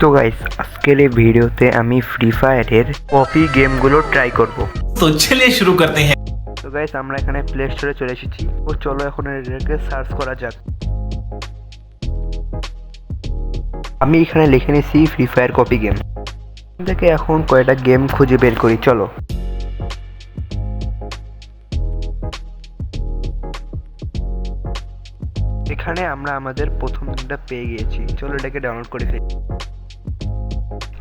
তো গাইস আজকের এই ভিডিওতে আমি ফ্রি ফায়ারের কপি গেমগুলো ট্রাই করব। तो चलिए शुरू करते हैं। তো গাইস আমরা এখানে প্লে স্টোরে চলে এসেছি। তো চলো এখন এটাকে সার্চ করা যাক। আমি এখানে লিখে নিয়েছি ফ্রি ফায়ার কপি গেম। থেকে এখন কয়টা গেম খুঁজে বের করি, চলো। এখানে আমরা আমাদের প্রথম গেমটা পেয়ে গিয়েছি, চলো এটাকে ডাউনলোড করে ফেলি।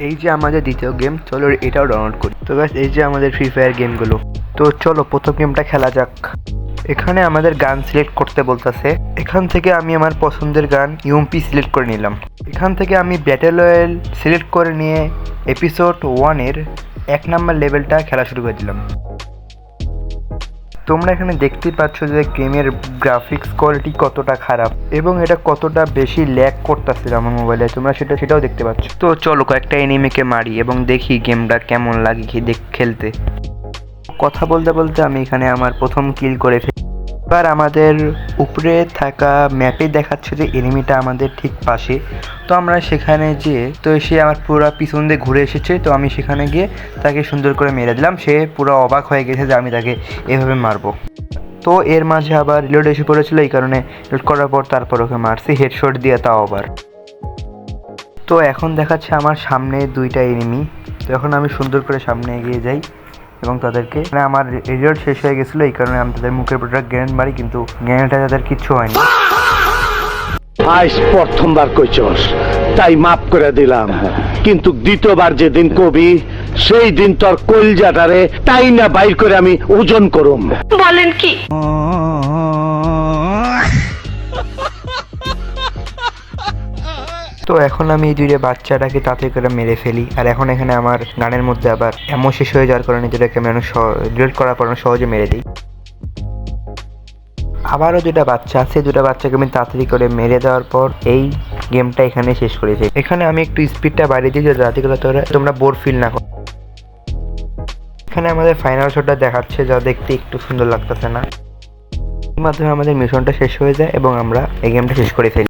এই যে আমাদের দ্বিতীয় গেম, চলো এটাও ডাউনলোড করি। তো গাইস এই যে আমাদের ফ্রি ফায়ার গেমগুলো। তো চলো প্রথম গেমটা খেলা যাক। এখানে আমাদের গান সিলেক্ট করতে বলতেছে। এখান থেকে আমি আমার পছন্দের গান ইউএমপি সিলেক্ট করে নিলাম। এখান থেকে আমি ব্যাটেল রয়্যাল সিলেক্ট করে নিয়ে এপিসোড 1-এর 1 নাম্বার লেভেলটা খেলা শুরু করে দিলাম। তোমরা এখানে দেখতেই পাচ্ছ যে গেমের গ্রাফিক্স কোয়ালিটি কতটা খারাপ এবং এটা কতটা বেশি ল্যাগ করতেছে আমার মোবাইলে, তোমরা সেটাও দেখতে পাচ্ছ। তো চলো কয়েকটা এনিমিকে মারি এবং দেখি গেমটা কেমন লাগে খেলতে। কথা বলতে বলতে আমি এখানে আমার প্রথম কিল করে ফেলি। এবার আমাদের উপরে থাকা ম্যাপে দেখাচ্ছে যে এনিমিটা আমাদের ঠিক পাশে। তো আমরা সেখানে যেয়ে, তো সে আমার পুরো পিছন দিয়ে ঘুরে এসেছে। তো আমি সেখানে গিয়ে তাকে সুন্দর করে মেরে দিলাম। সে পুরো অবাক হয়ে গেছে যে আমি তাকে এভাবে মারবো। তো এর মাঝে আবার রিলোড এসে পড়েছিল, এই কারণে রিলোড করার পর তারপর ওকে মারছি হেডশট দিয়ে, তাও আবার। তো এখন দেখাচ্ছে আমার সামনে 2টা এনিমি। তো এখন আমি সুন্দর করে সামনে এগিয়ে যাই এবং তাদেরকে, মানে আমার রিলোড শেষ হয়ে গেছিলো, এই কারণে আমি তাদের মুখের উপর গ্রেনেড মারি, কিন্তু গ্রেনেডটা তাদের কিচ্ছু হয়নি। আজ প্রথমবার কইছস তাই মাফ করে দিলাম, কিন্তু দ্বিতীয়বার যেদিন কবি সেই দিন তোর কলজাটারে তাই না বাইর করে আমি ওজন করুম। বলেন কি? তো এখন আমি এই 2টা বাচ্চাটাকে তাড়াতাড়ি করে মেরে ফেলি। আর এখন এখানে আমার গানের মধ্যে আবার এমন শেষ হয়ে যাওয়ার কারণে যেটাকে আমি রিলোড করার পর সহজে মেরে দিই। আবারও 2টা বাচ্চা আছে, 2টা বাচ্চাকে আমি তাড়াতাড়ি করে মেরে দেওয়ার পর এই গেমটা এখানে শেষ করে দিই। এখানে আমি একটু স্পিডটা বাড়িয়ে দিই যাতে করে তোমরা বোর ফিল না করো। এখানে আমাদের ফাইনাল শটটা দেখাচ্ছে, যা দেখতে একটু সুন্দর লাগতেছে না। এর মাধ্যমে আমাদের মিশনটা শেষ হয়ে যায় এবং আমরা এই গেমটা শেষ করে ফেলি।